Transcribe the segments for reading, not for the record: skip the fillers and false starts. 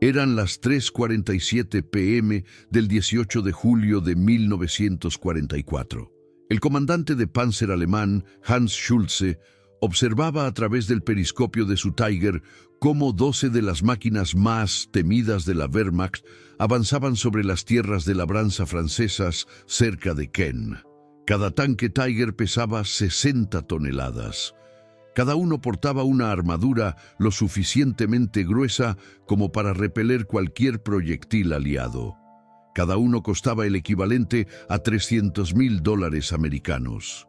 Eran las 3:47 p.m. del 18 de julio de 1944. El comandante de Panzer alemán, Hans Schulze, observaba a través del periscopio de su Tiger cómo 12 de las máquinas más temidas de la Wehrmacht avanzaban sobre las tierras de labranza francesas cerca de Caen. Cada tanque Tiger pesaba 60 toneladas. Cada uno portaba una armadura lo suficientemente gruesa como para repeler cualquier proyectil aliado. Cada uno costaba el equivalente a $300.000 americanos.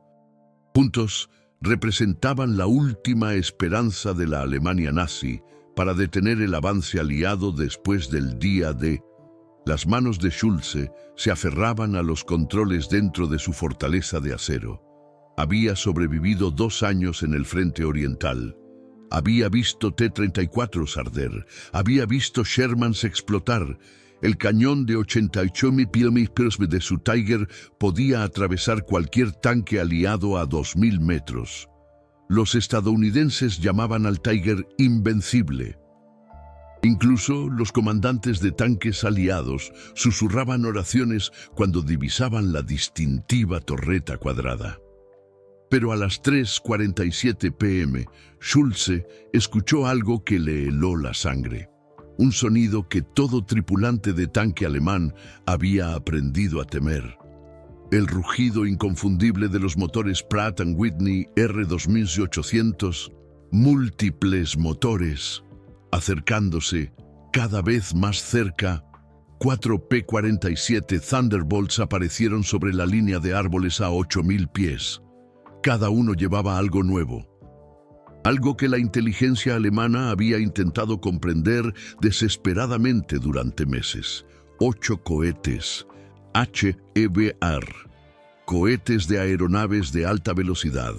Juntos, representaban la última esperanza de la Alemania nazi para detener el avance aliado después del día D. Las manos de Schulze se aferraban a los controles dentro de su fortaleza de acero. Había sobrevivido 2 años en el frente oriental. Había visto T-34 arder. Había visto Shermans explotar. El cañón de 88 milímetros de su Tiger podía atravesar cualquier tanque aliado a 2.000 metros. Los estadounidenses llamaban al Tiger invencible. Incluso los comandantes de tanques aliados susurraban oraciones cuando divisaban la distintiva torreta cuadrada. Pero a las 3:47 p.m., Schulze escuchó algo que le heló la sangre. Un sonido que todo tripulante de tanque alemán había aprendido a temer. El rugido inconfundible de los motores Pratt & Whitney R2800, múltiples motores, acercándose cada vez más cerca. 4 P-47 Thunderbolts aparecieron sobre la línea de árboles a 8.000 pies. Cada uno llevaba algo nuevo. Algo que la inteligencia alemana había intentado comprender desesperadamente durante meses. 8 cohetes HEBR, cohetes de aeronaves de alta velocidad.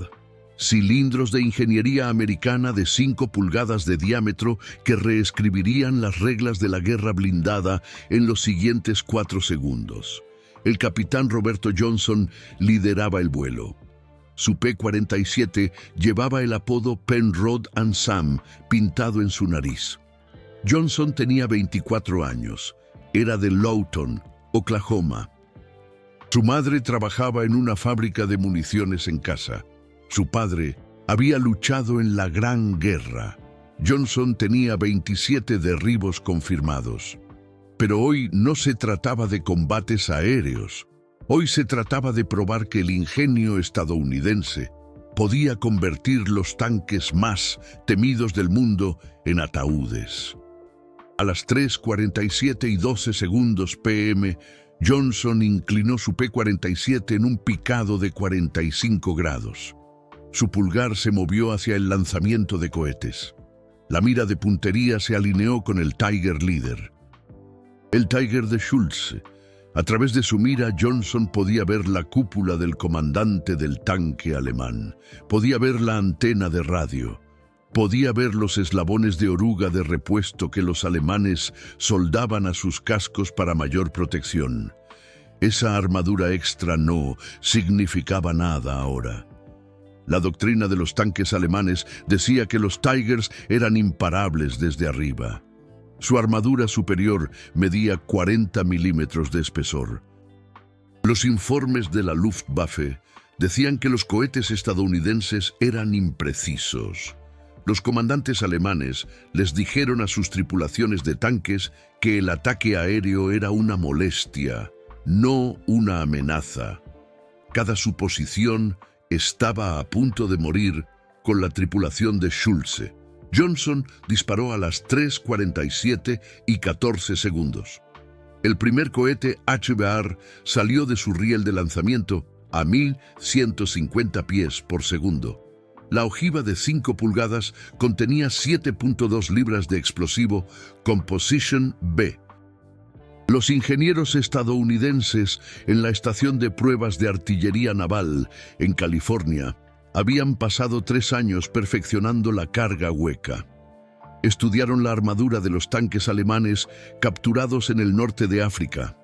Cilindros de ingeniería americana de 5 pulgadas de diámetro que reescribirían las reglas de la guerra blindada en los siguientes 4 segundos. El capitán Roberto Johnson lideraba el vuelo. Su P-47 llevaba el apodo Penrod and Sam pintado en su nariz. Johnson tenía 24 años. Era de Lawton, Oklahoma. Su madre trabajaba en una fábrica de municiones en casa. Su padre había luchado en la Gran Guerra. Johnson tenía 27 derribos confirmados. Pero hoy no se trataba de combates aéreos. Hoy se trataba de probar que el ingenio estadounidense podía convertir los tanques más temidos del mundo en ataúdes. A las 3:47:12 p.m., Johnson inclinó su P-47 en un picado de 45 grados. Su pulgar se movió hacia el lanzamiento de cohetes. La mira de puntería se alineó con el Tiger líder. El Tiger de Schulze. A través de su mira, Johnson podía ver la cúpula del comandante del tanque alemán. Podía ver la antena de radio. Podía ver los eslabones de oruga de repuesto que los alemanes soldaban a sus cascos para mayor protección. Esa armadura extra no significaba nada ahora. La doctrina de los tanques alemanes decía que los Tigers eran imparables desde arriba. Su armadura superior medía 40 milímetros de espesor. Los informes de la Luftwaffe decían que los cohetes estadounidenses eran imprecisos. Los comandantes alemanes les dijeron a sus tripulaciones de tanques que el ataque aéreo era una molestia, no una amenaza. Cada suposición estaba a punto de morir con la tripulación de Schulze. Johnson disparó a las 3:47:14. El primer cohete HBR salió de su riel de lanzamiento a 1.150 pies por segundo. La ojiva de 5 pulgadas contenía 7.2 libras de explosivo Composition B. Los ingenieros estadounidenses en la estación de pruebas de artillería naval en California habían pasado 3 años perfeccionando la carga hueca. Estudiaron la armadura de los tanques alemanes capturados en el norte de África.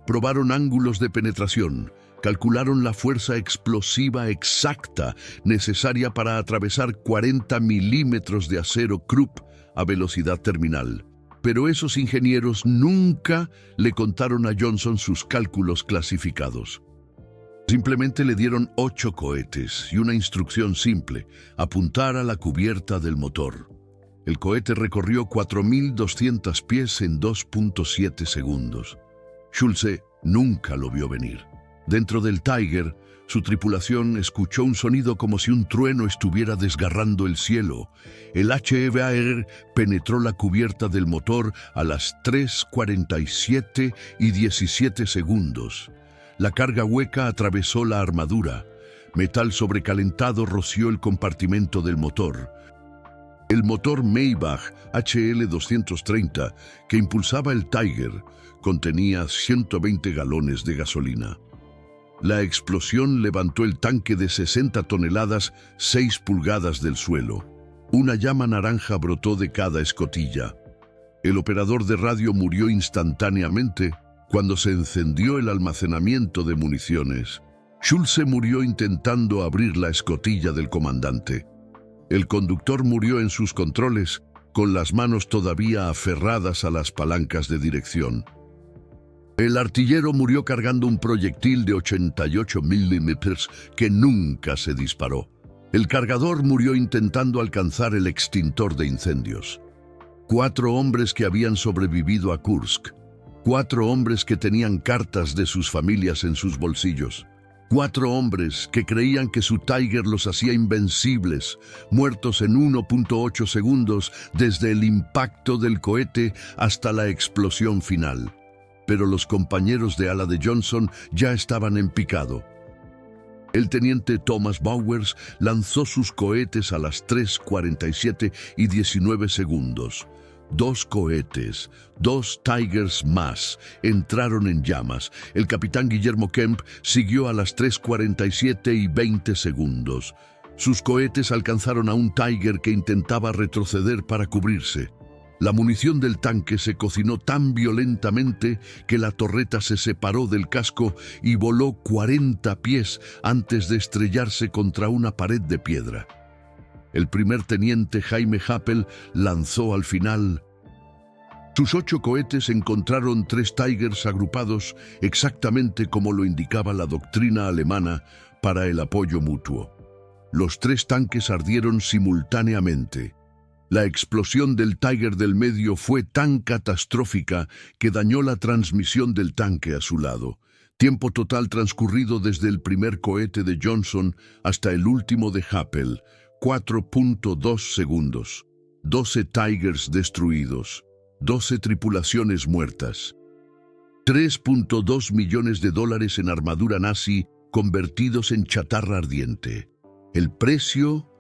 Probaron ángulos de penetración, calcularon la fuerza explosiva exacta necesaria para atravesar 40 milímetros de acero Krupp a velocidad terminal. Pero esos ingenieros nunca le contaron a Johnson sus cálculos clasificados. Simplemente le dieron 8 cohetes y una instrucción simple: apuntar a la cubierta del motor. El cohete recorrió 4.200 pies en 2.7 segundos. Schulze nunca lo vio venir. Dentro del Tiger, su tripulación escuchó un sonido como si un trueno estuviera desgarrando el cielo. El HEVAR penetró la cubierta del motor a las 3:47 y 17 segundos. La carga hueca atravesó la armadura. Metal sobrecalentado roció el compartimento del motor. El motor Maybach HL230, que impulsaba el Tiger, contenía 120 galones de gasolina. La explosión levantó el tanque de 60 toneladas 6 pulgadas del suelo. Una llama naranja brotó de cada escotilla. El operador de radio murió instantáneamente cuando se encendió el almacenamiento de municiones. Schulze murió intentando abrir la escotilla del comandante. El conductor murió en sus controles, con las manos todavía aferradas a las palancas de dirección. El artillero murió cargando un proyectil de 88 milímetros que nunca se disparó. El cargador murió intentando alcanzar el extintor de incendios. 4 hombres que habían sobrevivido a Kursk. 4 hombres que tenían cartas de sus familias en sus bolsillos. 4 hombres que creían que su Tiger los hacía invencibles, muertos en 1.8 segundos desde el impacto del cohete hasta la explosión final. Pero los compañeros de ala de Johnson ya estaban en picado. El teniente Thomas Bowers lanzó sus cohetes a las 3:47 y 19 segundos. 2 cohetes, 2 Tigers más, entraron en llamas. El capitán Guillermo Kemp siguió a las 3:47 y 20 segundos. Sus cohetes alcanzaron a un Tiger que intentaba retroceder para cubrirse. La munición del tanque se cocinó tan violentamente que la torreta se separó del casco y voló 40 pies antes de estrellarse contra una pared de piedra. El primer teniente Jaime Happel lanzó al final. Sus 8 cohetes encontraron 3 Tigers agrupados exactamente como lo indicaba la doctrina alemana para el apoyo mutuo. Los 3 tanques ardieron simultáneamente. La explosión del Tiger del medio fue tan catastrófica que dañó la transmisión del tanque a su lado. Tiempo total transcurrido desde el primer cohete de Johnson hasta el último de Happel, 4.2 segundos. 12 Tigers destruidos, 12 tripulaciones muertas. $3.2 millones en armadura nazi convertidos en chatarra ardiente. El precio: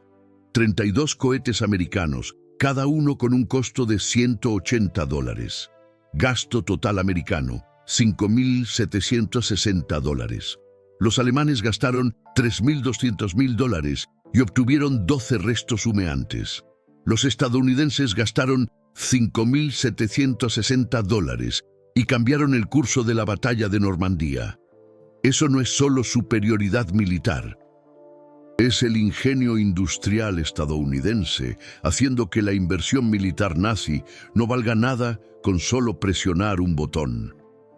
32 cohetes americanos, cada uno con un costo de $180. Gasto total americano: $5.760. Los alemanes gastaron $3.200.000 y obtuvieron 12 restos humeantes. Los estadounidenses gastaron $5.760 y cambiaron el curso de la batalla de Normandía. Eso no es solo superioridad militar. Es el ingenio industrial estadounidense haciendo que la inversión militar nazi no valga nada con solo presionar un botón.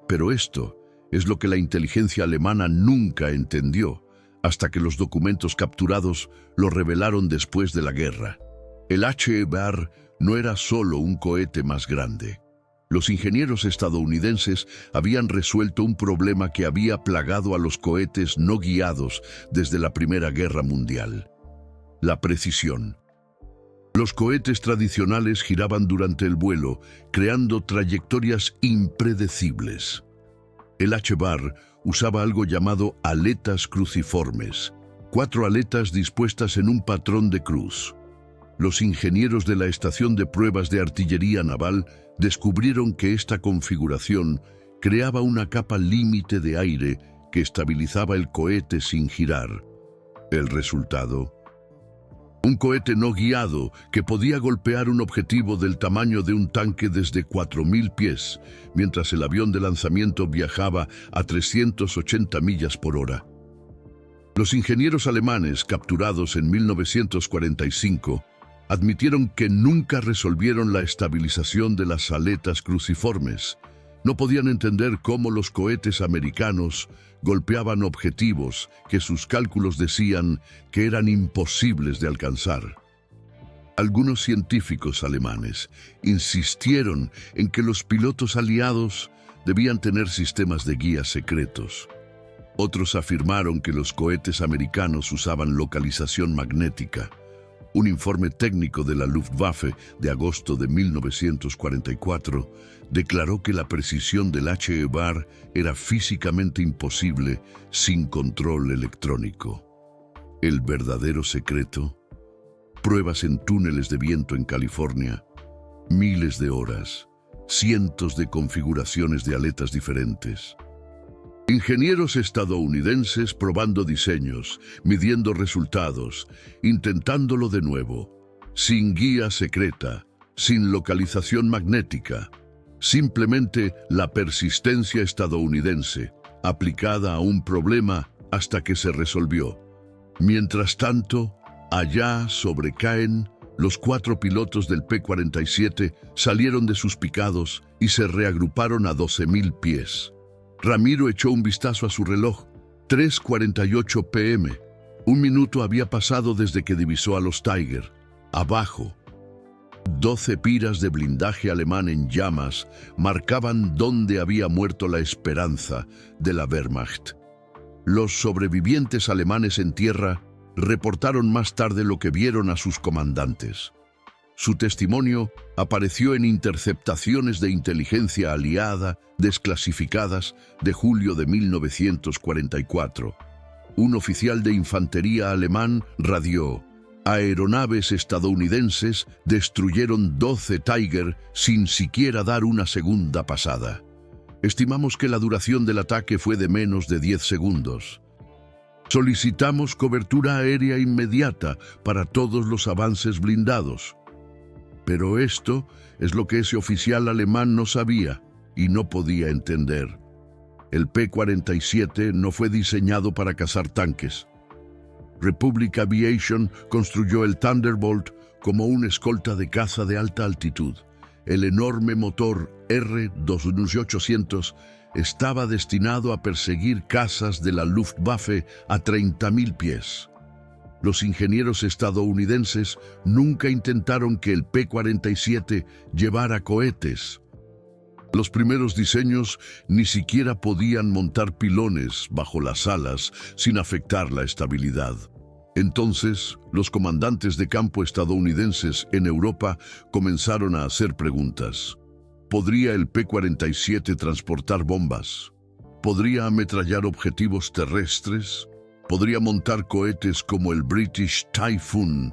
Pero esto es lo que la inteligencia alemana nunca entendió, hasta que los documentos capturados lo revelaron después de la guerra. El HEVAR no era solo un cohete más grande. Los ingenieros estadounidenses habían resuelto un problema que había plagado a los cohetes no guiados desde la Primera Guerra Mundial: la precisión. Los cohetes tradicionales giraban durante el vuelo, creando trayectorias impredecibles. El HEVAR usaba algo llamado aletas cruciformes, 4 aletas dispuestas en un patrón de cruz. Los ingenieros de la Estación de Pruebas de Artillería Naval descubrieron que esta configuración creaba una capa límite de aire que estabilizaba el cohete sin girar. El resultado: un cohete no guiado que podía golpear un objetivo del tamaño de un tanque desde 4.000 pies, mientras el avión de lanzamiento viajaba a 380 millas por hora. Los ingenieros alemanes, capturados en 1945, Admitieron que nunca resolvieron la estabilización de las aletas cruciformes. No podían entender cómo los cohetes americanos golpeaban objetivos que sus cálculos decían que eran imposibles de alcanzar. Algunos científicos alemanes insistieron en que los pilotos aliados debían tener sistemas de guía secretos. Otros afirmaron que los cohetes americanos usaban localización magnética. Un informe técnico de la Luftwaffe de agosto de 1944 declaró que la precisión del HE-bar era físicamente imposible sin control electrónico. El verdadero secreto: pruebas en túneles de viento en California, miles de horas, cientos de configuraciones de aletas diferentes. Ingenieros estadounidenses probando diseños, midiendo resultados, intentándolo de nuevo, sin guía secreta, sin localización magnética, simplemente la persistencia estadounidense, aplicada a un problema hasta que se resolvió. Mientras tanto, allá sobre Caen, los 4 pilotos del P-47 salieron de sus picados y se reagruparon a 12.000 pies. Ramiro echó un vistazo a su reloj. 3:48 p.m. Un minuto había pasado desde que divisó a los Tiger. Abajo, 12 piras de blindaje alemán en llamas marcaban dónde había muerto la esperanza de la Wehrmacht. Los sobrevivientes alemanes en tierra reportaron más tarde lo que vieron a sus comandantes. Su testimonio apareció en interceptaciones de inteligencia aliada desclasificadas de julio de 1944. Un oficial de infantería alemán radió: aeronaves estadounidenses destruyeron 12 Tiger sin siquiera dar una segunda pasada. Estimamos que la duración del ataque fue de menos de 10 segundos. Solicitamos cobertura aérea inmediata para todos los avances blindados. Pero esto es lo que ese oficial alemán no sabía y no podía entender. El P-47 no fue diseñado para cazar tanques. Republic Aviation construyó el Thunderbolt como una escolta de caza de alta altitud. El enorme motor R-2800 estaba destinado a perseguir cazas de la Luftwaffe a 30.000 pies. Los ingenieros estadounidenses nunca intentaron que el P-47 llevara cohetes. Los primeros diseños ni siquiera podían montar pilones bajo las alas sin afectar la estabilidad. Entonces, los comandantes de campo estadounidenses en Europa comenzaron a hacer preguntas. ¿Podría el P-47 transportar bombas? ¿Podría ametrallar objetivos terrestres? ¿Podría montar cohetes como el British Typhoon?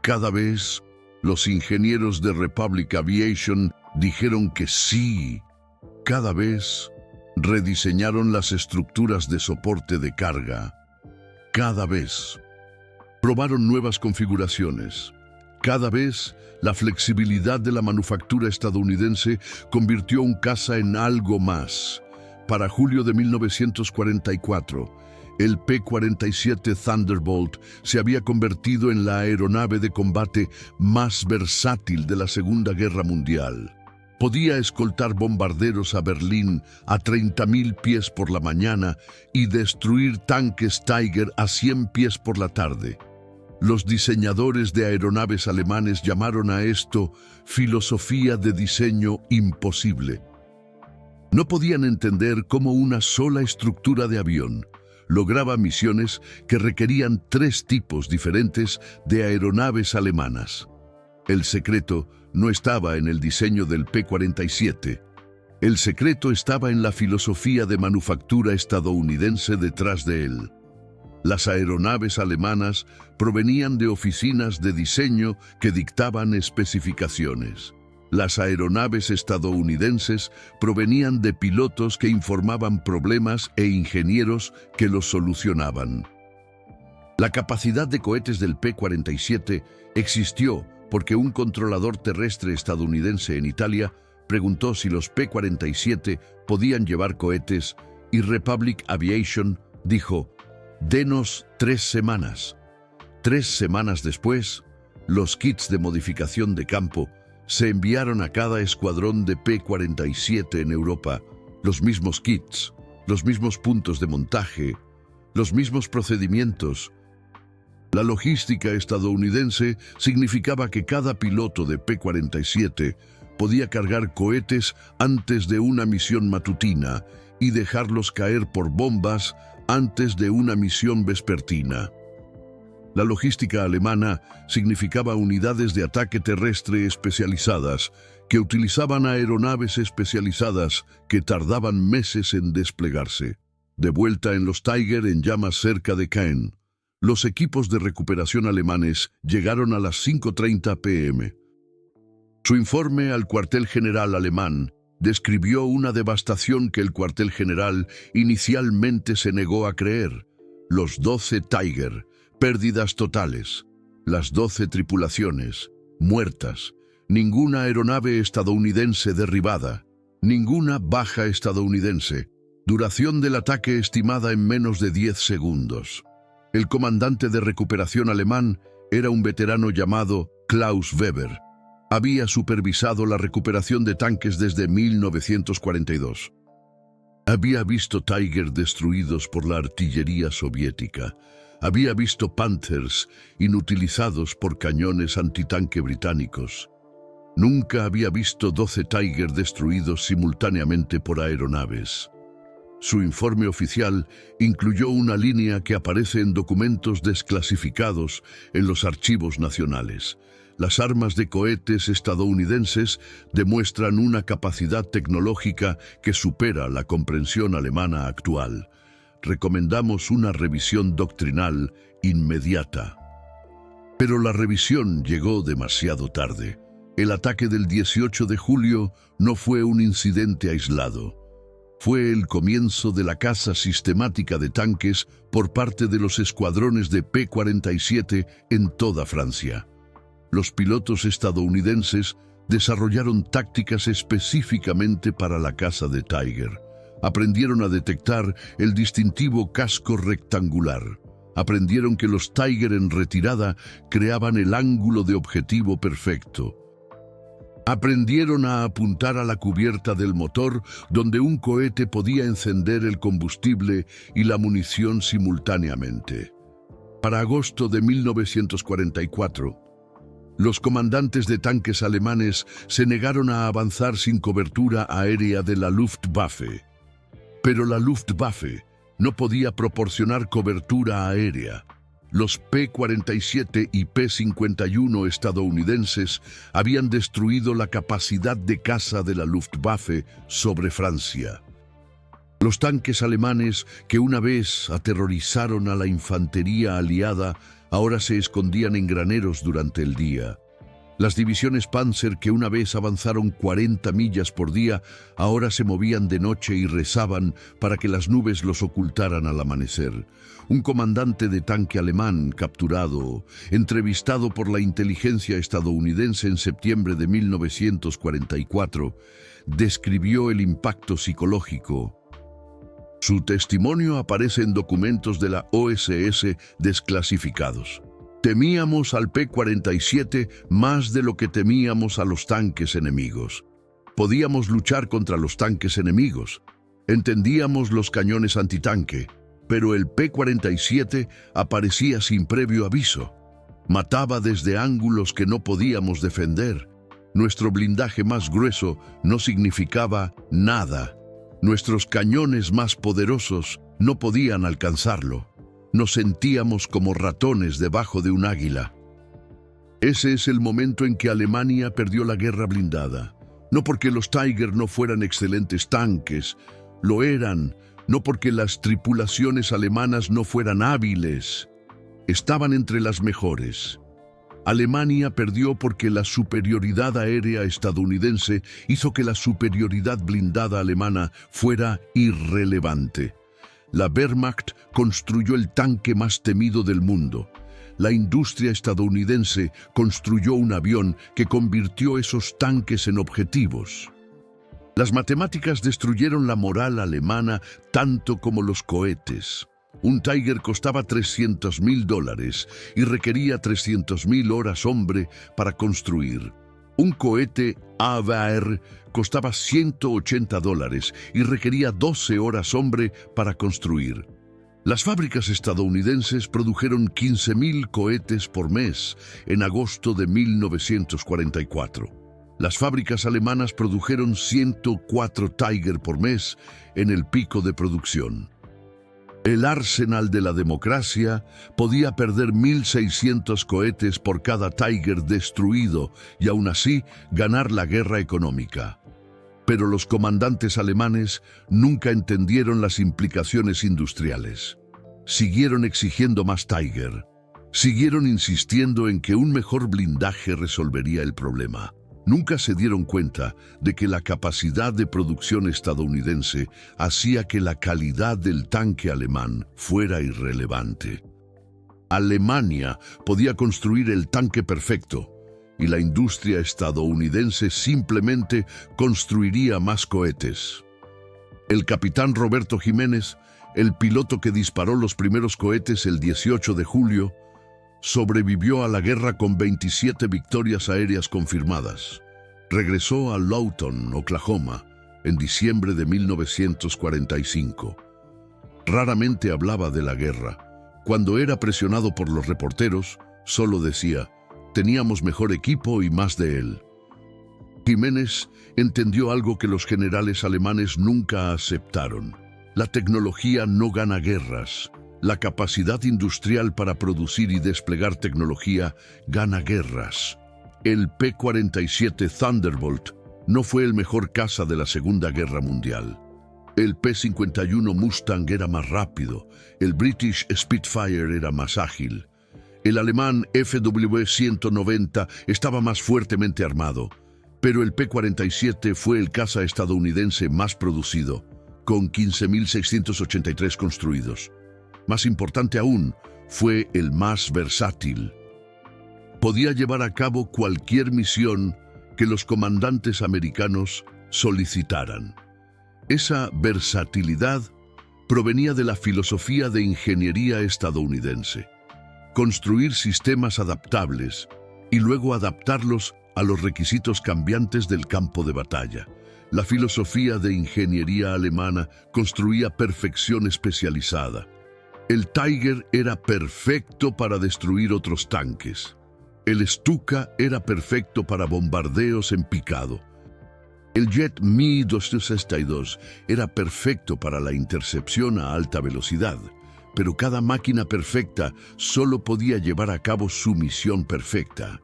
Cada vez, los ingenieros de Republic Aviation dijeron que sí. Cada vez, rediseñaron las estructuras de soporte de carga. Cada vez, probaron nuevas configuraciones. Cada vez, la flexibilidad de la manufactura estadounidense convirtió un caza en algo más. Para julio de 1944, el P-47 Thunderbolt se había convertido en la aeronave de combate más versátil de la Segunda Guerra Mundial. Podía escoltar bombarderos a Berlín a 30.000 pies por la mañana y destruir tanques Tiger a 100 pies por la tarde. Los diseñadores de aeronaves alemanes llamaron a esto filosofía de diseño imposible. No podían entender cómo una sola estructura de avión lograba misiones que requerían 3 tipos diferentes de aeronaves alemanas. El secreto no estaba en el diseño del P-47. El secreto estaba en la filosofía de manufactura estadounidense detrás de él. Las aeronaves alemanas provenían de oficinas de diseño que dictaban especificaciones. Las aeronaves estadounidenses provenían de pilotos que informaban problemas e ingenieros que los solucionaban. La capacidad de cohetes del P-47 existió porque un controlador terrestre estadounidense en Italia preguntó si los P-47 podían llevar cohetes y Republic Aviation dijo: «Denos 3 semanas». 3 semanas después, Los kits de modificación de campo se enviaron a cada escuadrón de P-47 en Europa, los mismos kits, los mismos puntos de montaje, los mismos procedimientos. La logística estadounidense significaba que cada piloto de P-47 podía cargar cohetes antes de una misión matutina y dejarlos caer por bombas antes de una misión vespertina. La logística alemana significaba unidades de ataque terrestre especializadas que utilizaban aeronaves especializadas que tardaban meses en desplegarse. De vuelta en los Tiger en llamas cerca de Caen, los equipos de recuperación alemanes llegaron a las 5:30 p.m. Su informe al cuartel general alemán describió una devastación que el cuartel general inicialmente se negó a creer. Los 12 Tiger, pérdidas totales, las 12 tripulaciones, muertas, ninguna aeronave estadounidense derribada, ninguna baja estadounidense, duración del ataque estimada en menos de 10 segundos. El comandante de recuperación alemán era un veterano llamado Klaus Weber. Había supervisado la recuperación de tanques desde 1942. Había visto Tiger destruidos por la artillería soviética. Había visto Panthers inutilizados por cañones antitanque británicos. Nunca había visto 12 Tiger destruidos simultáneamente por aeronaves. Su informe oficial incluyó una línea que aparece en documentos desclasificados en los archivos nacionales. Las armas de cohetes estadounidenses demuestran una capacidad tecnológica que supera la comprensión alemana actual. Recomendamos una revisión doctrinal inmediata. Pero la revisión llegó demasiado tarde. El ataque del 18 de julio no fue un incidente aislado. Fue el comienzo de la caza sistemática de tanques por parte de los escuadrones de P-47 en toda Francia. Los pilotos estadounidenses desarrollaron tácticas específicamente para la caza de Tiger. Aprendieron a detectar el distintivo casco rectangular. Aprendieron que los Tiger en retirada creaban el ángulo de objetivo perfecto. Aprendieron a apuntar a la cubierta del motor donde un cohete podía encender el combustible y la munición simultáneamente. Para agosto de 1944, los comandantes de tanques alemanes se negaron a avanzar sin cobertura aérea de la Luftwaffe. Pero la Luftwaffe no podía proporcionar cobertura aérea. Los P-47 y P-51 estadounidenses habían destruido la capacidad de caza de la Luftwaffe sobre Francia. Los tanques alemanes, que una vez aterrorizaron a la infantería aliada, ahora se escondían en graneros durante el día. Las divisiones Panzer, que una vez avanzaron 40 millas por día, ahora se movían de noche y rezaban para que las nubes los ocultaran al amanecer. Un comandante de tanque alemán capturado, entrevistado por la inteligencia estadounidense en septiembre de 1944, describió el impacto psicológico. Su testimonio aparece en documentos de la OSS desclasificados. Temíamos al P-47 más de lo que temíamos a los tanques enemigos. Podíamos luchar contra los tanques enemigos. Entendíamos los cañones antitanque, pero el P-47 aparecía sin previo aviso. Mataba desde ángulos que no podíamos defender. Nuestro blindaje más grueso no significaba nada. Nuestros cañones más poderosos no podían alcanzarlo. Nos sentíamos como ratones debajo de un águila. Ese es el momento en que Alemania perdió la guerra blindada. No porque los Tiger no fueran excelentes tanques, lo eran. No porque las tripulaciones alemanas no fueran hábiles. Estaban entre las mejores. Alemania perdió porque la superioridad aérea estadounidense hizo que la superioridad blindada alemana fuera irrelevante. La Wehrmacht construyó el tanque más temido del mundo. La industria estadounidense construyó un avión que convirtió esos tanques en objetivos. Las matemáticas destruyeron la moral alemana tanto como los cohetes. Un Tiger costaba $300.000 y requería 300.000 horas hombre para construir. Un cohete AVAR costaba $180 y requería 12 horas hombre para construir. Las fábricas estadounidenses produjeron 15.000 cohetes por mes en agosto de 1944. Las fábricas alemanas produjeron 104 Tiger por mes en el pico de producción. El arsenal de la democracia podía perder 1.600 cohetes por cada Tiger destruido y aún así ganar la guerra económica. Pero los comandantes alemanes nunca entendieron las implicaciones industriales. Siguieron exigiendo más Tiger. Siguieron insistiendo en que un mejor blindaje resolvería el problema. Nunca se dieron cuenta de que la capacidad de producción estadounidense hacía que la calidad del tanque alemán fuera irrelevante. Alemania podía construir el tanque perfecto y la industria estadounidense simplemente construiría más cohetes. El capitán Roberto Jiménez, el piloto que disparó los primeros cohetes el 18 de julio, sobrevivió a la guerra con 27 victorias aéreas confirmadas. Regresó a Lawton, Oklahoma, en diciembre de 1945. Raramente hablaba de la guerra. Cuando era presionado por los reporteros, solo decía, teníamos mejor equipo y más de él. Jiménez entendió algo que los generales alemanes nunca aceptaron. La tecnología no gana guerras. La capacidad industrial para producir y desplegar tecnología gana guerras. El P-47 Thunderbolt no fue el mejor caza de la Segunda Guerra Mundial. El P-51 Mustang era más rápido, el British Spitfire era más ágil. El alemán FW-190 estaba más fuertemente armado, pero el P-47 fue el caza estadounidense más producido, con 15.683 construidos. Más importante aún, fue el más versátil. Podía llevar a cabo cualquier misión que los comandantes americanos solicitaran. Esa versatilidad provenía de la filosofía de ingeniería estadounidense. Construir sistemas adaptables y luego adaptarlos a los requisitos cambiantes del campo de batalla. La filosofía de ingeniería alemana construía perfección especializada. El Tiger era perfecto para destruir otros tanques. El Stuka era perfecto para bombardeos en picado. El jet Mi-262 era perfecto para la intercepción a alta velocidad, pero cada máquina perfecta solo podía llevar a cabo su misión perfecta.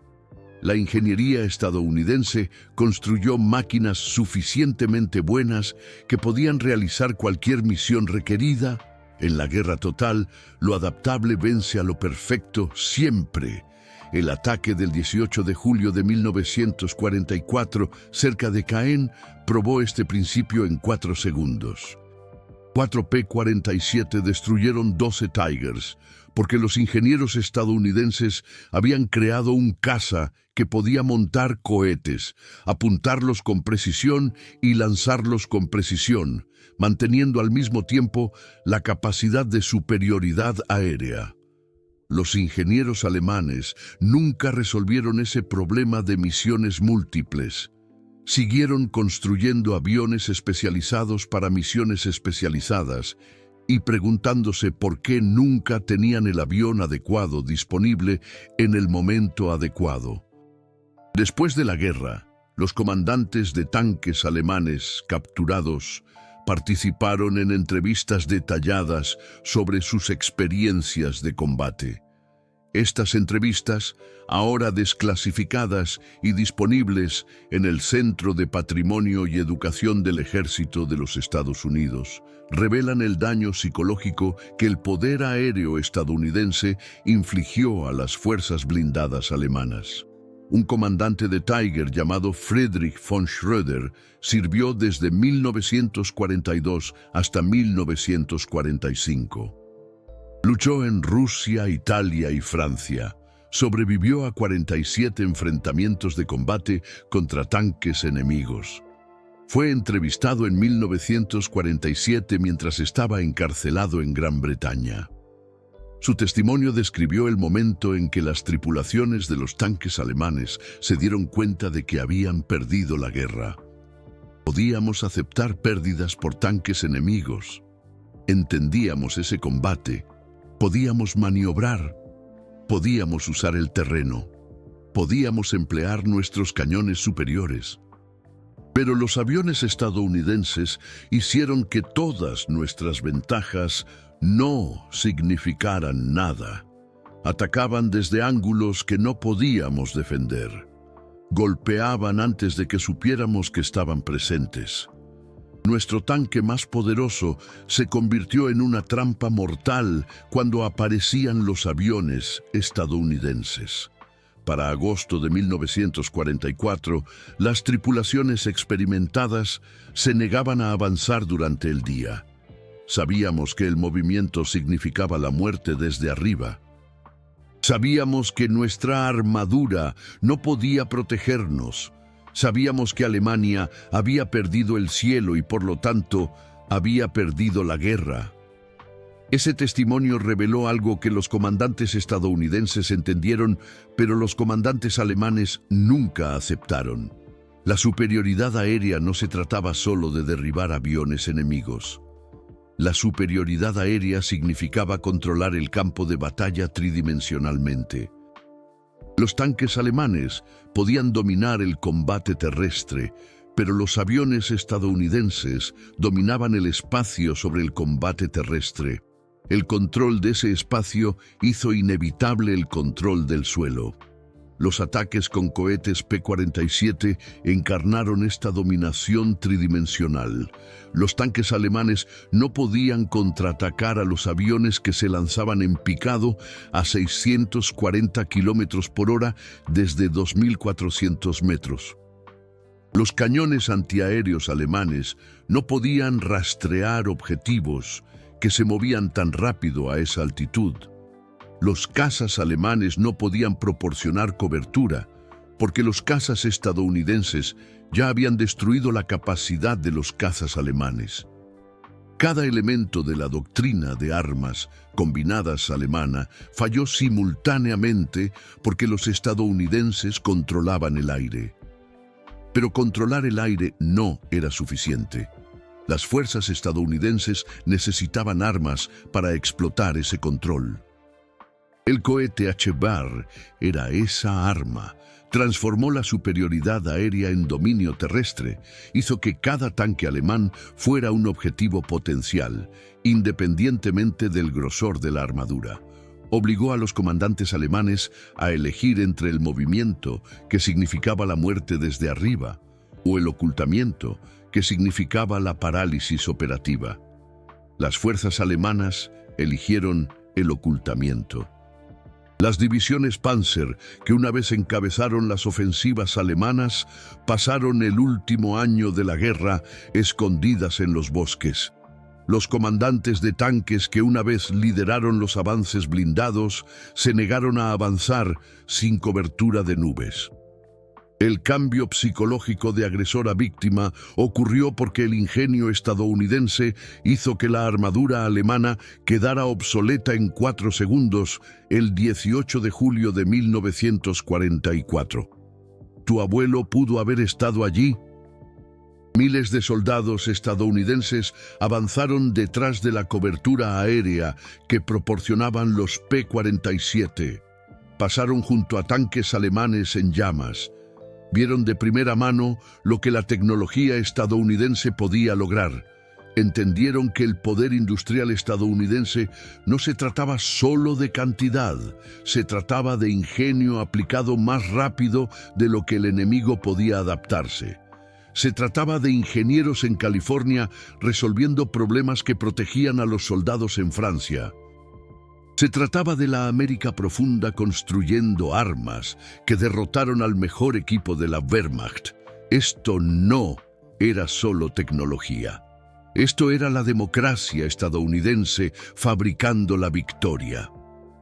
La ingeniería estadounidense construyó máquinas suficientemente buenas que podían realizar cualquier misión requerida. En la guerra total, lo adaptable vence a lo perfecto siempre. El ataque del 18 de julio de 1944 cerca de Caen probó este principio en 4 segundos. 4 P-47 destruyeron 12 Tigers porque los ingenieros estadounidenses habían creado un caza que podía montar cohetes, apuntarlos con precisión y lanzarlos con precisión, manteniendo al mismo tiempo la capacidad de superioridad aérea. Los ingenieros alemanes nunca resolvieron ese problema de misiones múltiples. Siguieron construyendo aviones especializados para misiones especializadas y preguntándose por qué nunca tenían el avión adecuado disponible en el momento adecuado. Después de la guerra, los comandantes de tanques alemanes capturados participaron en entrevistas detalladas sobre sus experiencias de combate. Estas entrevistas, ahora desclasificadas y disponibles en el Centro de Patrimonio y Educación del Ejército de los Estados Unidos, revelan el daño psicológico que el poder aéreo estadounidense infligió a las fuerzas blindadas alemanas. Un comandante de Tiger llamado Friedrich von Schröder sirvió desde 1942 hasta 1945. Luchó en Rusia, Italia y Francia. Sobrevivió a 47 enfrentamientos de combate contra tanques enemigos. Fue entrevistado en 1947 mientras estaba encarcelado en Gran Bretaña. Su testimonio describió el momento en que las tripulaciones de los tanques alemanes se dieron cuenta de que habían perdido la guerra. Podíamos aceptar pérdidas por tanques enemigos. Entendíamos ese combate. Podíamos maniobrar. Podíamos usar el terreno. Podíamos emplear nuestros cañones superiores. Pero los aviones estadounidenses hicieron que todas nuestras ventajas no significaran nada. Atacaban desde ángulos que no podíamos defender. Golpeaban antes de que supiéramos que estaban presentes. Nuestro tanque más poderoso se convirtió en una trampa mortal cuando aparecían los aviones estadounidenses. Para agosto de 1944, las tripulaciones experimentadas se negaban a avanzar durante el día. Sabíamos que el movimiento significaba la muerte desde arriba. Sabíamos que nuestra armadura no podía protegernos. Sabíamos que Alemania había perdido el cielo y por lo tanto había perdido la guerra. Ese testimonio reveló algo que los comandantes estadounidenses entendieron, pero los comandantes alemanes nunca aceptaron. La superioridad aérea no se trataba solo de derribar aviones enemigos. La superioridad aérea significaba controlar el campo de batalla tridimensionalmente. Los tanques alemanes podían dominar el combate terrestre, pero los aviones estadounidenses dominaban el espacio sobre el combate terrestre. El control de ese espacio hizo inevitable el control del suelo. Los ataques con cohetes P-47 encarnaron esta dominación tridimensional. Los tanques alemanes no podían contraatacar a los aviones que se lanzaban en picado a 640 kilómetros por hora desde 2.400 metros. Los cañones antiaéreos alemanes no podían rastrear objetivos que se movían tan rápido a esa altitud. Los cazas alemanes no podían proporcionar cobertura, porque los cazas estadounidenses ya habían destruido la capacidad de los cazas alemanes. Cada elemento de la doctrina de armas combinadas alemana falló simultáneamente porque los estadounidenses controlaban el aire. Pero controlar el aire no era suficiente. Las fuerzas estadounidenses necesitaban armas para explotar ese control. El cohete H-Bar era esa arma. Transformó la superioridad aérea en dominio terrestre, hizo que cada tanque alemán fuera un objetivo potencial, independientemente del grosor de la armadura. Obligó a los comandantes alemanes a elegir entre el movimiento, que significaba la muerte desde arriba, o el ocultamiento, que significaba la parálisis operativa. Las fuerzas alemanas eligieron el ocultamiento. Las divisiones Panzer, que una vez encabezaron las ofensivas alemanas, pasaron el último año de la guerra escondidas en los bosques. Los comandantes de tanques que una vez lideraron los avances blindados se negaron a avanzar sin cobertura de nubes. El cambio psicológico de agresor a víctima ocurrió porque el ingenio estadounidense hizo que la armadura alemana quedara obsoleta en 4 segundos el 18 de julio de 1944. ¿Tu abuelo pudo haber estado allí? Miles de soldados estadounidenses avanzaron detrás de la cobertura aérea que proporcionaban los P-47. Pasaron junto a tanques alemanes en llamas. Vieron de primera mano lo que la tecnología estadounidense podía lograr. Entendieron que el poder industrial estadounidense no se trataba solo de cantidad, se trataba de ingenio aplicado más rápido de lo que el enemigo podía adaptarse. Se trataba de ingenieros en California resolviendo problemas que protegían a los soldados en Francia. Se trataba de la América profunda construyendo armas que derrotaron al mejor equipo de la Wehrmacht. Esto no era solo tecnología. Esto era la democracia estadounidense fabricando la victoria.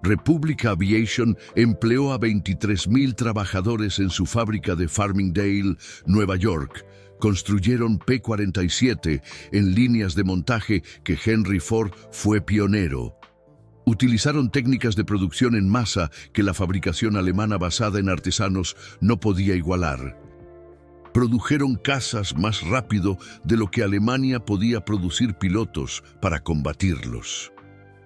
Republic Aviation empleó a 23,000 trabajadores en su fábrica de Farmingdale, Nueva York, Construyeron P-47 en líneas de montaje que Henry Ford fue pionero. Utilizaron técnicas de producción en masa que la fabricación alemana basada en artesanos no podía igualar. Produjeron cazas más rápido de lo que Alemania podía producir pilotos para combatirlos.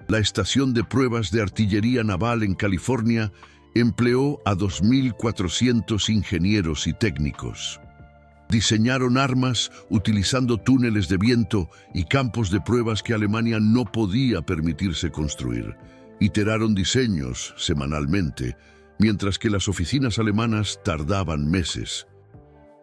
La estación de pruebas de artillería naval en California empleó a 2.400 ingenieros y técnicos. Diseñaron armas utilizando túneles de viento y campos de pruebas que Alemania no podía permitirse construir. Iteraron diseños semanalmente, mientras que las oficinas alemanas tardaban meses.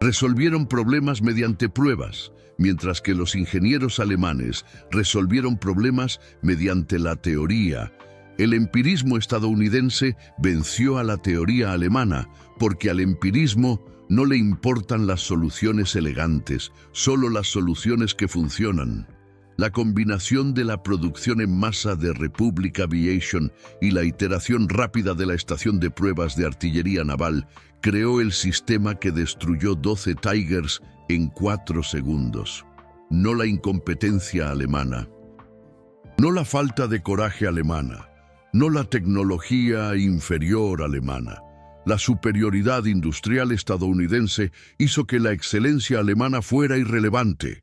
Resolvieron problemas mediante pruebas, mientras que los ingenieros alemanes resolvieron problemas mediante la teoría. El empirismo estadounidense venció a la teoría alemana, porque al empirismo no le importan las soluciones elegantes, solo las soluciones que funcionan. La combinación de la producción en masa de Republic Aviation y la iteración rápida de la estación de pruebas de artillería naval creó el sistema que destruyó 12 Tigers en 4 segundos. No la incompetencia alemana, no la falta de coraje alemana, no la tecnología inferior alemana. La superioridad industrial estadounidense hizo que la excelencia alemana fuera irrelevante.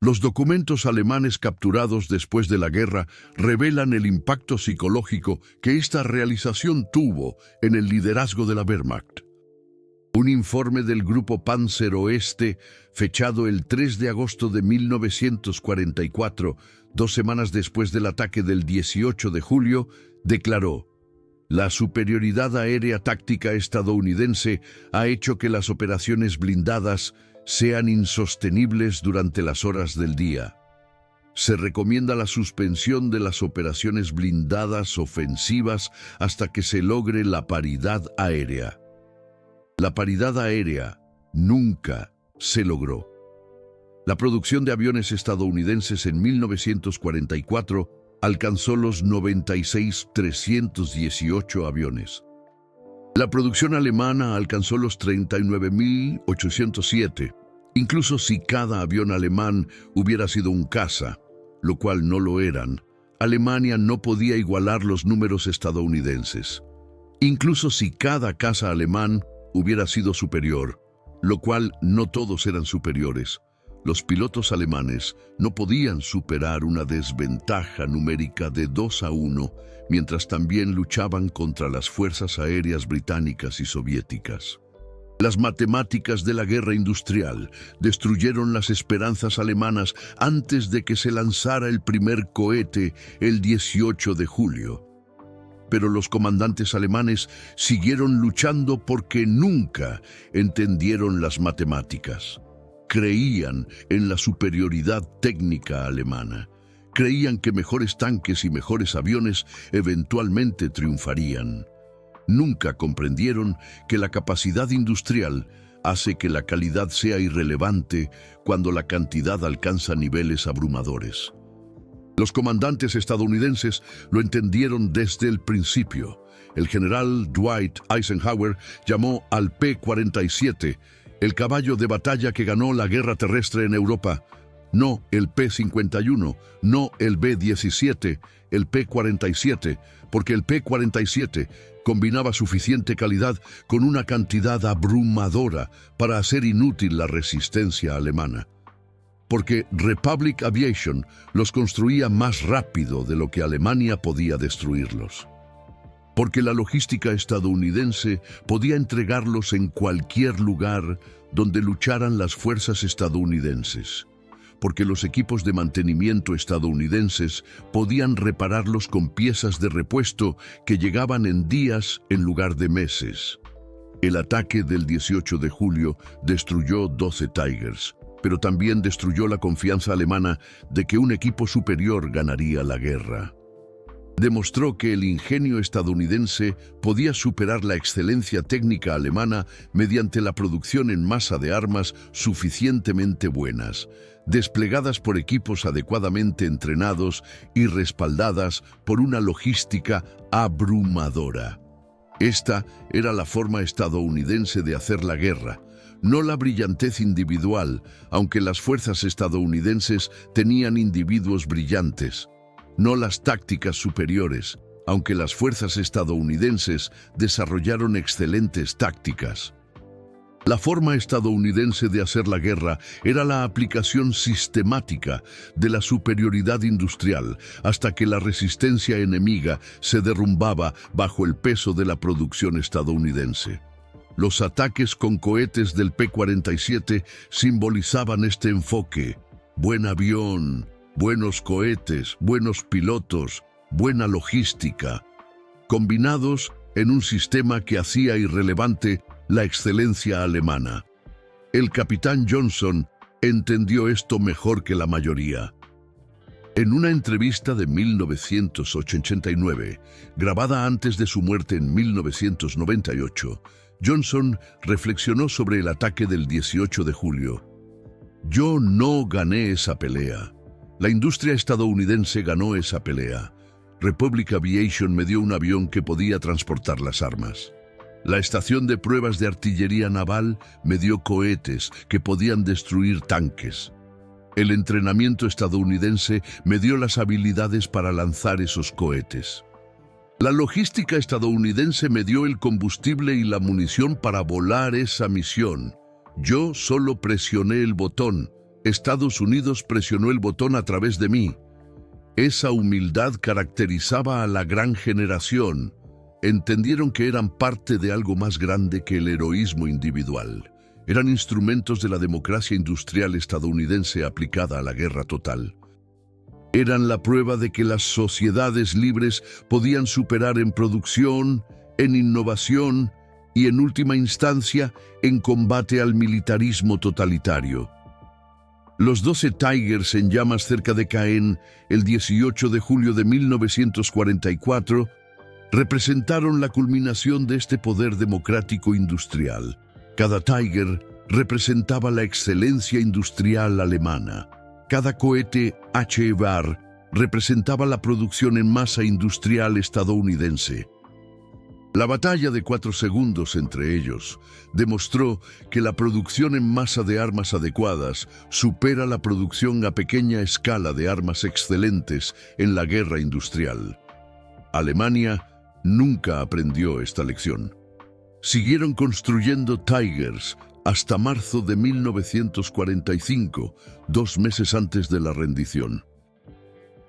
Los documentos alemanes capturados después de la guerra revelan el impacto psicológico que esta realización tuvo en el liderazgo de la Wehrmacht. Un informe del Grupo Panzer Oeste, fechado el 3 de agosto de 1944, 2 semanas después del ataque del 18 de julio, declaró: la superioridad aérea táctica estadounidense ha hecho que las operaciones blindadas sean insostenibles durante las horas del día. Se recomienda la suspensión de las operaciones blindadas ofensivas hasta que se logre la paridad aérea. La paridad aérea nunca se logró. La producción de aviones estadounidenses en 1944 alcanzó los 96.318 aviones. La producción alemana alcanzó los 39.807, incluso si cada avión alemán hubiera sido un caza, lo cual no lo eran. Alemania no podía igualar los números estadounidenses. Incluso si cada caza alemán hubiera sido superior, lo cual no todos eran superiores. Los pilotos alemanes no podían superar una desventaja numérica de 2-1, mientras también luchaban contra las fuerzas aéreas británicas y soviéticas. Las matemáticas de la guerra industrial destruyeron las esperanzas alemanas antes de que se lanzara el primer cohete el 18 de julio. Pero los comandantes alemanes siguieron luchando porque nunca entendieron las matemáticas. Creían en la superioridad técnica alemana. Creían que mejores tanques y mejores aviones eventualmente triunfarían. Nunca comprendieron que la capacidad industrial hace que la calidad sea irrelevante cuando la cantidad alcanza niveles abrumadores. Los comandantes estadounidenses lo entendieron desde el principio. El general Dwight Eisenhower llamó al P-47 el caballo de batalla que ganó la guerra terrestre en Europa. No el P-51, no el B-17, el P-47, porque el P-47 combinaba suficiente calidad con una cantidad abrumadora para hacer inútil la resistencia alemana. Porque Republic Aviation los construía más rápido de lo que Alemania podía destruirlos. Porque la logística estadounidense podía entregarlos en cualquier lugar donde lucharan las fuerzas estadounidenses. Porque los equipos de mantenimiento estadounidenses podían repararlos con piezas de repuesto que llegaban en días en lugar de meses. El ataque del 18 de julio destruyó 12 Tigers, pero también destruyó la confianza alemana de que un equipo superior ganaría la guerra. Demostró que el ingenio estadounidense podía superar la excelencia técnica alemana mediante la producción en masa de armas suficientemente buenas, desplegadas por equipos adecuadamente entrenados y respaldadas por una logística abrumadora. Esta era la forma estadounidense de hacer la guerra, no la brillantez individual, aunque las fuerzas estadounidenses tenían individuos brillantes, no las tácticas superiores, aunque las fuerzas estadounidenses desarrollaron excelentes tácticas. La forma estadounidense de hacer la guerra era la aplicación sistemática de la superioridad industrial hasta que la resistencia enemiga se derrumbaba bajo el peso de la producción estadounidense. Los ataques con cohetes del P-47 simbolizaban este enfoque. Buen avión, buenos cohetes, buenos pilotos, buena logística, combinados en un sistema que hacía irrelevante la excelencia alemana. El capitán Johnson entendió esto mejor que la mayoría. En una entrevista de 1989, grabada antes de su muerte en 1998, Johnson reflexionó sobre el ataque del 18 de julio. Yo no gané esa pelea. La industria estadounidense ganó esa pelea. Republic Aviation me dio un avión que podía transportar las armas. La estación de pruebas de artillería naval me dio cohetes que podían destruir tanques. El entrenamiento estadounidense me dio las habilidades para lanzar esos cohetes. La logística estadounidense me dio el combustible y la munición para volar esa misión. Yo solo presioné el botón. Estados Unidos presionó el botón a través de mí. Esa humildad caracterizaba a la gran generación. Entendieron que eran parte de algo más grande que el heroísmo individual. Eran instrumentos de la democracia industrial estadounidense aplicada a la guerra total. Eran la prueba de que las sociedades libres podían superar en producción, en innovación y, en última instancia, en combate al militarismo totalitario. Los 12 Tigers en llamas cerca de Caen, el 18 de julio de 1944, representaron la culminación de este poder democrático industrial. Cada Tiger representaba la excelencia industrial alemana. Cada cohete HE-Bar representaba la producción en masa industrial estadounidense. La batalla de 4 segundos entre ellos demostró que la producción en masa de armas adecuadas supera la producción a pequeña escala de armas excelentes en la guerra industrial. Alemania nunca aprendió esta lección. Siguieron construyendo Tigers hasta marzo de 1945, 2 meses antes de la rendición.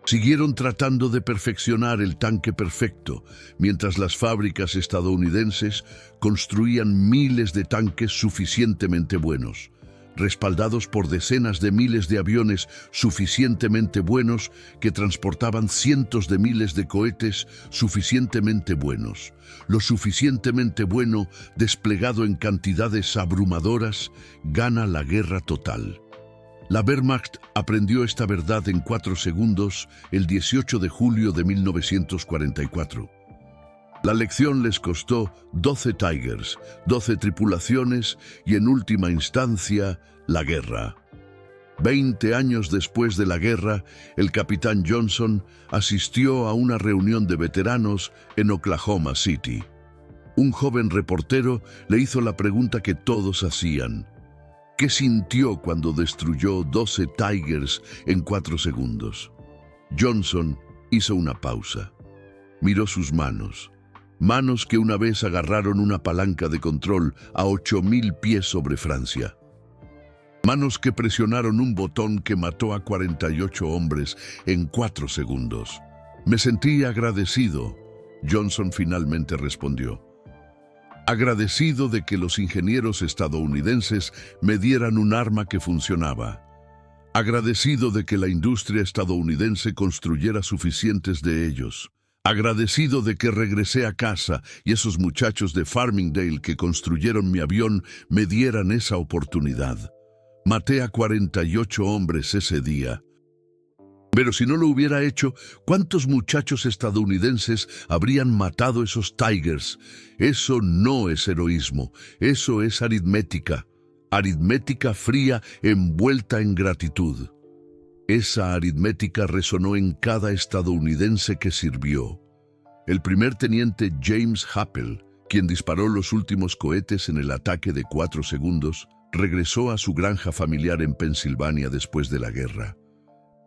Siguieron tratando de perfeccionar el tanque perfecto, mientras las fábricas estadounidenses construían miles de tanques suficientemente buenos, respaldados por decenas de miles de aviones suficientemente buenos que transportaban cientos de miles de cohetes suficientemente buenos. Lo suficientemente bueno, desplegado en cantidades abrumadoras, gana la guerra total. La Wehrmacht aprendió esta verdad en 4 segundos el 18 de julio de 1944. La lección les costó 12 Tigers, 12 tripulaciones y, en última instancia, la guerra. 20 años después de la guerra, el capitán Johnson asistió a una reunión de veteranos en Oklahoma City. Un joven reportero le hizo la pregunta que todos hacían. ¿Qué sintió cuando destruyó 12 Tigers en 4 segundos? Johnson hizo una pausa. Miró sus manos. Manos que una vez agarraron una palanca de control a 8,000 pies sobre Francia. Manos que presionaron un botón que mató a 48 hombres en 4 segundos. Me sentí agradecido, Johnson finalmente respondió. Agradecido de que los ingenieros estadounidenses me dieran un arma que funcionaba. Agradecido de que la industria estadounidense construyera suficientes de ellos. Agradecido de que regresé a casa y esos muchachos de Farmingdale que construyeron mi avión me dieran esa oportunidad. Maté a 48 hombres ese día. Pero si no lo hubiera hecho, ¿cuántos muchachos estadounidenses habrían matado esos Tigers? Eso no es heroísmo, eso es aritmética. Aritmética fría envuelta en gratitud. Esa aritmética resonó en cada estadounidense que sirvió. El primer teniente James Happel, quien disparó los últimos cohetes en el ataque de 4 segundos, Regresó a su granja familiar en Pensilvania después de la guerra.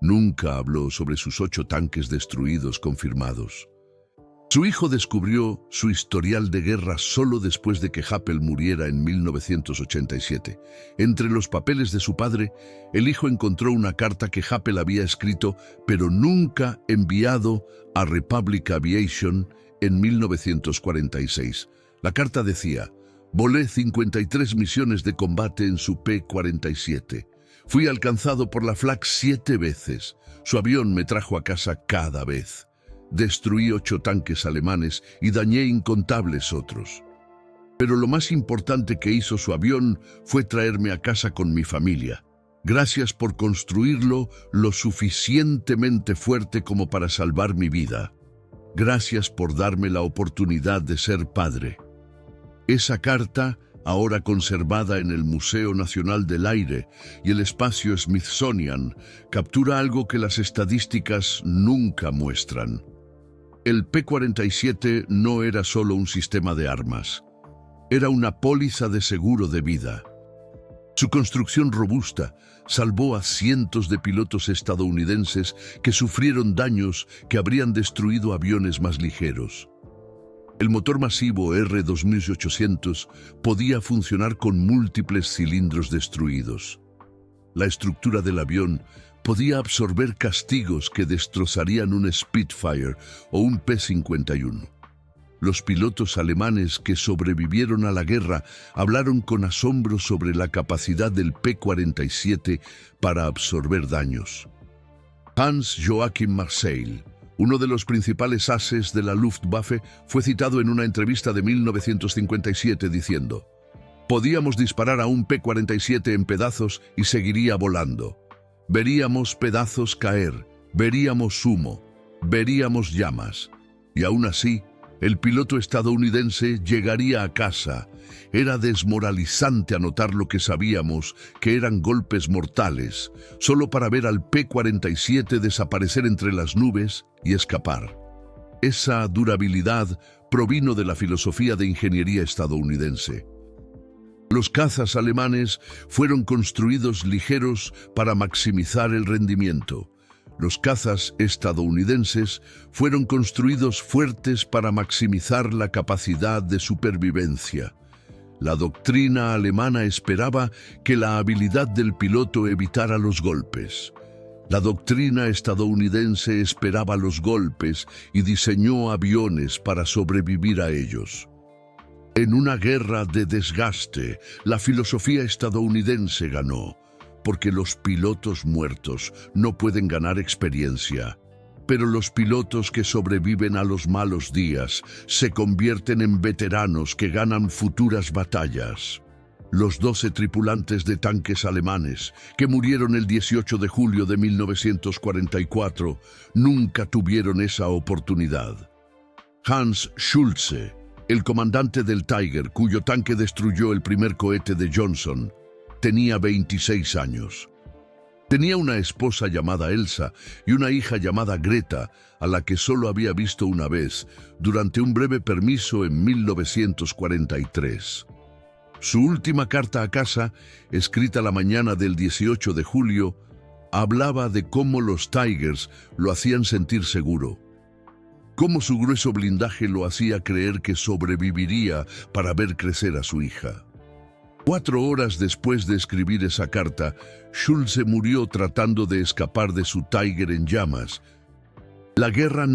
Nunca habló sobre sus 8 tanques destruidos confirmados. Su hijo descubrió su historial de guerra solo después de que Happel muriera en 1987. Entre los papeles de su padre, el hijo encontró una carta que Happel había escrito, pero nunca enviado a Republic Aviation en 1946. La carta decía: volé 53 misiones de combate en su P-47. Fui alcanzado por la Flak 7 veces. Su avión me trajo a casa cada vez. Destruí 8 tanques alemanes y dañé incontables otros. Pero lo más importante que hizo su avión fue traerme a casa con mi familia. Gracias por construirlo lo suficientemente fuerte como para salvar mi vida. Gracias por darme la oportunidad de ser padre. Esa carta, ahora conservada en el Museo Nacional del Aire y el Espacio Smithsonian, captura algo que las estadísticas nunca muestran. El P-47 no era solo un sistema de armas, era una póliza de seguro de vida. Su construcción robusta salvó a cientos de pilotos estadounidenses que sufrieron daños que habrían destruido aviones más ligeros. El motor masivo R-2800 podía funcionar con múltiples cilindros destruidos. La estructura del avión podía absorber castigos que destrozarían un Spitfire o un P-51. Los pilotos alemanes que sobrevivieron a la guerra hablaron con asombro sobre la capacidad del P-47 para absorber daños. Hans Joachim Marseille, uno de los principales ases de la Luftwaffe, fue citado en una entrevista de 1957 diciendo: «Podíamos disparar a un P-47 en pedazos y seguiría volando. Veríamos pedazos caer, veríamos humo, veríamos llamas. Y aún así, el piloto estadounidense llegaría a casa. Era desmoralizante anotar lo que sabíamos que eran golpes mortales, solo para ver al P-47 desaparecer entre las nubes y escapar». Esa durabilidad provino de la filosofía de ingeniería estadounidense. Los cazas alemanes fueron construidos ligeros para maximizar el rendimiento. Los cazas estadounidenses fueron construidos fuertes para maximizar la capacidad de supervivencia. La doctrina alemana esperaba que la habilidad del piloto evitara los golpes. La doctrina estadounidense esperaba los golpes y diseñó aviones para sobrevivir a ellos. En una guerra de desgaste, la filosofía estadounidense ganó, porque los pilotos muertos no pueden ganar experiencia. Pero los pilotos que sobreviven a los malos días se convierten en veteranos que ganan futuras batallas. Los 12 tripulantes de tanques alemanes que murieron el 18 de julio de 1944 nunca tuvieron esa oportunidad. Hans Schulze, el comandante del Tiger, cuyo tanque destruyó el primer cohete de Johnson, tenía 26 años. Tenía una esposa llamada Elsa y una hija llamada Greta, a la que solo había visto una vez, durante un breve permiso en 1943. Su última carta a casa, escrita la mañana del 18 de julio, hablaba de cómo los Tigers lo hacían sentir seguro, cómo su grueso blindaje lo hacía creer que sobreviviría para ver crecer a su hija. 4 horas después de escribir esa carta, Schulze murió tratando de escapar de su Tiger en llamas. La guerra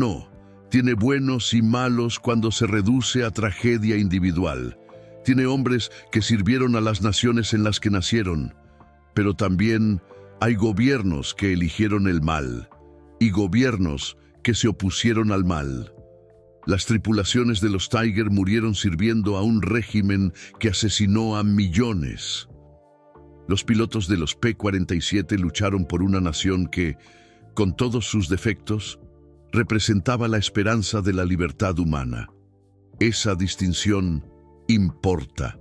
tiene buenos y malos cuando se reduce a tragedia individual. Tiene hombres que sirvieron a las naciones en las que nacieron, pero también hay gobiernos que eligieron el mal y gobiernos que se opusieron al mal. Las tripulaciones de los Tiger murieron sirviendo a un régimen que asesinó a millones. Los pilotos de los P-47 lucharon por una nación que, con todos sus defectos, representaba la esperanza de la libertad humana. Esa distinción importa.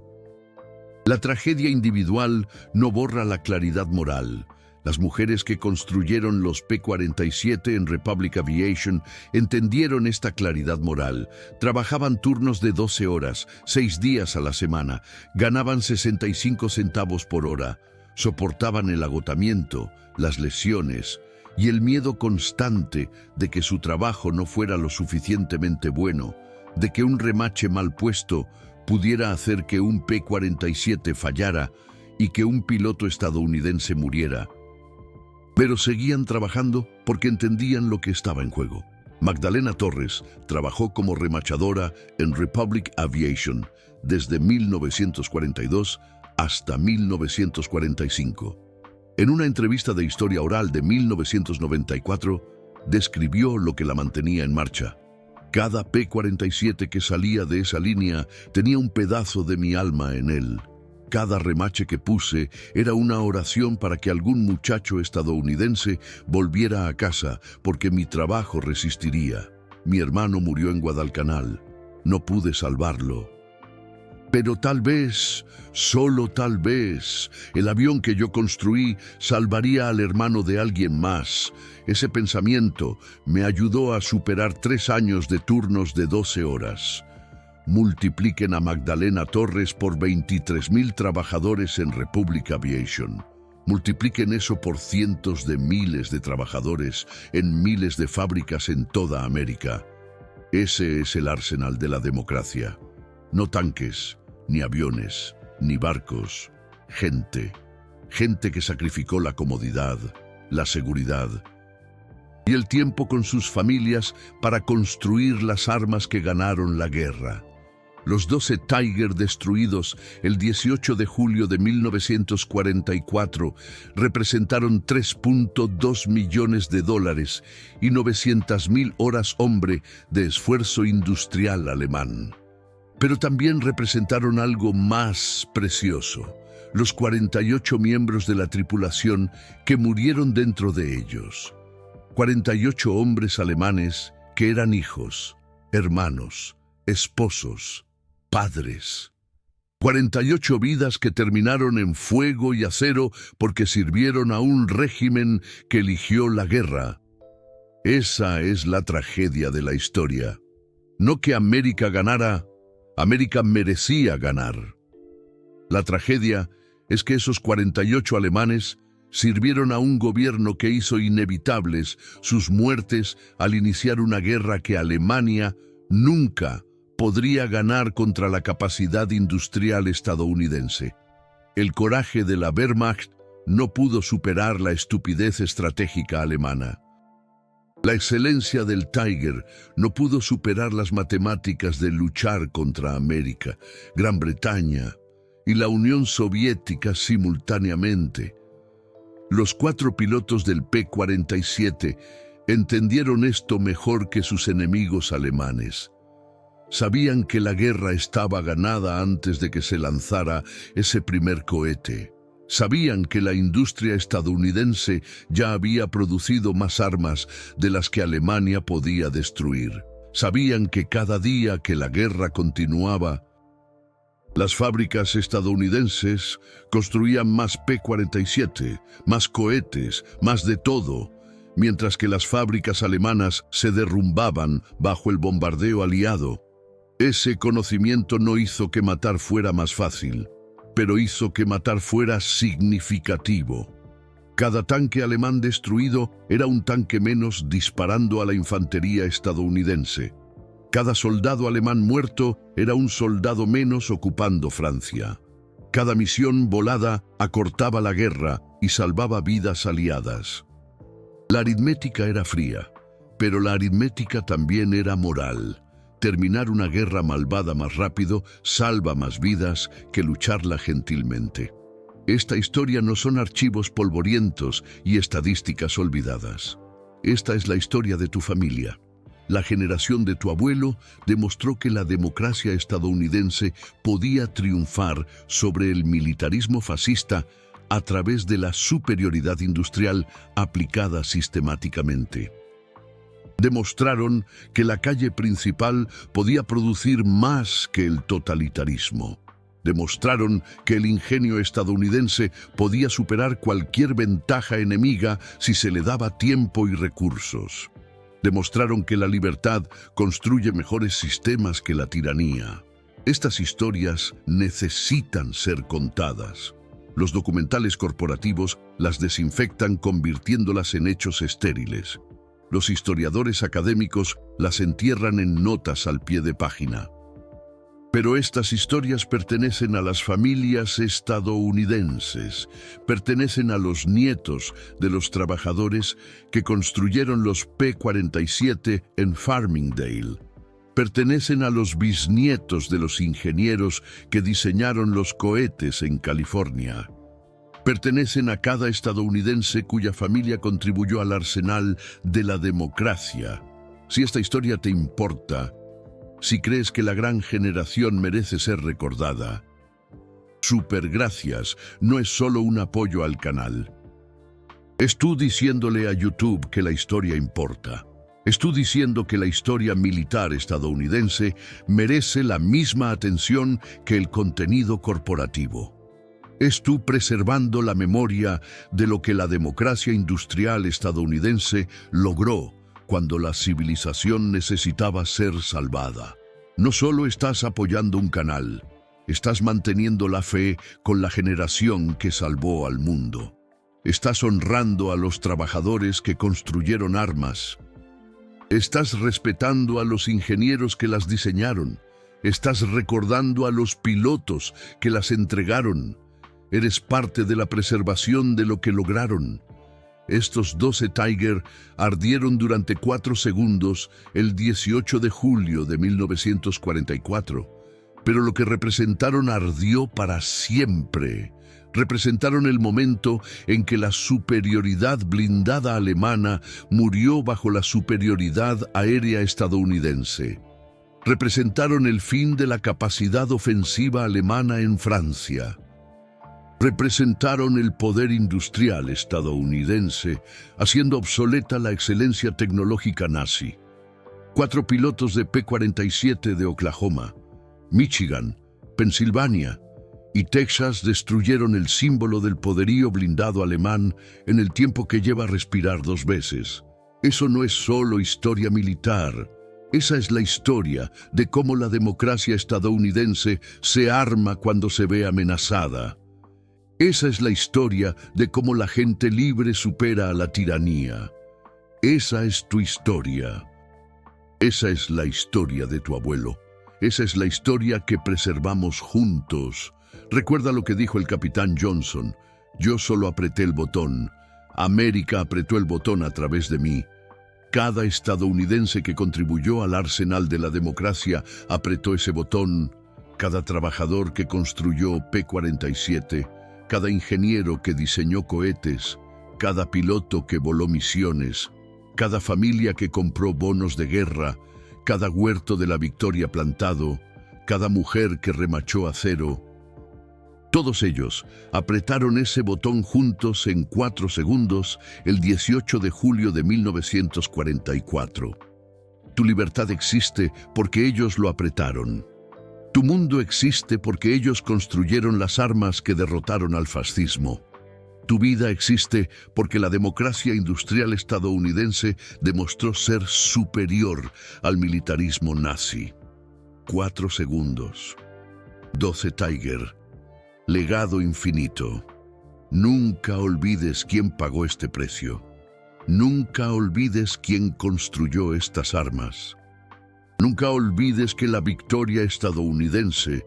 La tragedia individual no borra la claridad moral. Las mujeres que construyeron los P-47 en Republic Aviation entendieron esta claridad moral. Trabajaban turnos de 12 horas, 6 días a la semana, ganaban 65 centavos por hora, soportaban el agotamiento, las lesiones y el miedo constante de que su trabajo no fuera lo suficientemente bueno, de que un remache mal puesto pudiera hacer que un P-47 fallara y que un piloto estadounidense muriera. Pero seguían trabajando porque entendían lo que estaba en juego. Magdalena Torres trabajó como remachadora en Republic Aviation desde 1942 hasta 1945. En una entrevista de historia oral de 1994, describió lo que la mantenía en marcha. Cada P-47 que salía de esa línea tenía un pedazo de mi alma en él. Cada remache que puse era una oración para que algún muchacho estadounidense volviera a casa, porque mi trabajo resistiría. Mi hermano murió en Guadalcanal. No pude salvarlo. Pero tal vez, solo tal vez, el avión que yo construí salvaría al hermano de alguien más. Ese pensamiento me ayudó a superar 3 años de turnos de 12 horas. Multipliquen a Magdalena Torres por 23,000 trabajadores en Republic Aviation. Multipliquen eso por cientos de miles de trabajadores en miles de fábricas en toda América. Ese es el arsenal de la democracia. No tanques, ni aviones, ni barcos. Gente. Gente que sacrificó la comodidad, la seguridad y el tiempo con sus familias para construir las armas que ganaron la guerra. Los 12 Tiger destruidos el 18 de julio de 1944 representaron $3.2 millones y 900,000 horas hombre de esfuerzo industrial alemán. Pero también representaron algo más precioso: los 48 miembros de la tripulación que murieron dentro de ellos. 48 hombres alemanes que eran hijos, hermanos, esposos, padres. 48 vidas que terminaron en fuego y acero porque sirvieron a un régimen que eligió la guerra. Esa es la tragedia de la historia. No que América ganara, América merecía ganar. La tragedia es que esos 48 alemanes sirvieron a un gobierno que hizo inevitables sus muertes al iniciar una guerra que Alemania nunca podría ganar contra la capacidad industrial estadounidense. El coraje de la Wehrmacht no pudo superar la estupidez estratégica alemana. La excelencia del Tiger no pudo superar las matemáticas de luchar contra América, Gran Bretaña y la Unión Soviética simultáneamente. Los 4 pilotos del P-47 entendieron esto mejor que sus enemigos alemanes. Sabían que la guerra estaba ganada antes de que se lanzara ese primer cohete. Sabían que la industria estadounidense ya había producido más armas de las que Alemania podía destruir. Sabían que cada día que la guerra continuaba, las fábricas estadounidenses construían más P-47, más cohetes, más de todo, mientras que las fábricas alemanas se derrumbaban bajo el bombardeo aliado. Ese conocimiento no hizo que matar fuera más fácil, pero hizo que matar fuera significativo. Cada tanque alemán destruido era un tanque menos disparando a la infantería estadounidense. Cada soldado alemán muerto era un soldado menos ocupando Francia. Cada misión volada acortaba la guerra y salvaba vidas aliadas. La aritmética era fría, pero la aritmética también era moral. Terminar una guerra malvada más rápido salva más vidas que lucharla gentilmente. Esta historia no son archivos polvorientos y estadísticas olvidadas. Esta es la historia de tu familia. La generación de tu abuelo demostró que la democracia estadounidense podía triunfar sobre el militarismo fascista a través de la superioridad industrial aplicada sistemáticamente. Demostraron que la calle principal podía producir más que el totalitarismo. Demostraron que el ingenio estadounidense podía superar cualquier ventaja enemiga si se le daba tiempo y recursos. Demostraron que la libertad construye mejores sistemas que la tiranía. Estas historias necesitan ser contadas. Los documentales corporativos las desinfectan convirtiéndolas en hechos estériles. Los historiadores académicos las entierran en notas al pie de página. Pero estas historias pertenecen a las familias estadounidenses, pertenecen a los nietos de los trabajadores que construyeron los P-47 en Farmingdale. Pertenecen a los bisnietos de los ingenieros que diseñaron los cohetes en California. Pertenecen a cada estadounidense cuya familia contribuyó al arsenal de la democracia. Si esta historia te importa, si crees que la gran generación merece ser recordada, Supergracias no es solo un apoyo al canal. Es tú diciéndole a YouTube que la historia importa. Es tú diciendo que la historia militar estadounidense merece la misma atención que el contenido corporativo. Es tú preservando la memoria de lo que la democracia industrial estadounidense logró cuando la civilización necesitaba ser salvada. No solo estás apoyando un canal, estás manteniendo la fe con la generación que salvó al mundo. Estás honrando a los trabajadores que construyeron armas. Estás respetando a los ingenieros que las diseñaron. Estás recordando a los pilotos que las entregaron. Eres parte de la preservación de lo que lograron. Estos 12 Tiger ardieron durante 4 segundos el 18 de julio de 1944, pero lo que representaron ardió para siempre. Representaron el momento en que la superioridad blindada alemana murió bajo la superioridad aérea estadounidense. Representaron el fin de la capacidad ofensiva alemana en Francia. Representaron el poder industrial estadounidense, haciendo obsoleta la excelencia tecnológica nazi. 4 pilotos de P-47 de Oklahoma, Michigan, Pensilvania y Texas destruyeron el símbolo del poderío blindado alemán en el tiempo que lleva a respirar 2 veces. Eso no es solo historia militar. Esa es la historia de cómo la democracia estadounidense se arma cuando se ve amenazada. Esa es la historia de cómo la gente libre supera a la tiranía. Esa es tu historia. Esa es la historia de tu abuelo. Esa es la historia que preservamos juntos. Recuerda lo que dijo el capitán Johnson. Yo solo apreté el botón. América apretó el botón a través de mí. Cada estadounidense que contribuyó al arsenal de la democracia apretó ese botón. Cada trabajador que construyó P-47, cada ingeniero que diseñó cohetes, cada piloto que voló misiones, cada familia que compró bonos de guerra, cada huerto de la victoria plantado, cada mujer que remachó acero. Todos ellos apretaron ese botón juntos en 4 segundos el 18 de julio de 1944. Tu libertad existe porque ellos lo apretaron. Tu mundo existe porque ellos construyeron las armas que derrotaron al fascismo. Tu vida existe porque la democracia industrial estadounidense demostró ser superior al militarismo nazi. 4 segundos. 12 Tiger. Legado infinito. Nunca olvides quién pagó este precio. Nunca olvides quién construyó estas armas. Nunca olvides que la victoria estadounidense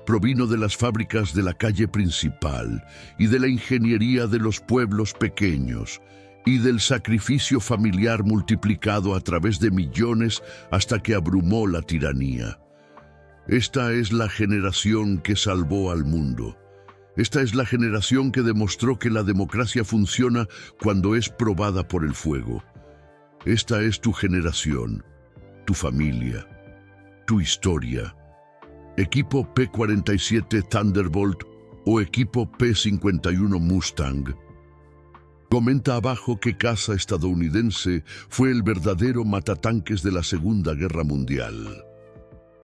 provino de las fábricas de la calle principal y de la ingeniería de los pueblos pequeños y del sacrificio familiar multiplicado a través de millones hasta que abrumó la tiranía. Esta es la generación que salvó al mundo. Esta es la generación que demostró que la democracia funciona cuando es probada por el fuego. Esta es tu generación, tu familia, tu historia. Equipo P-47 Thunderbolt o equipo P-51 Mustang. Comenta abajo qué caza estadounidense fue el verdadero matatanques de la Segunda Guerra Mundial.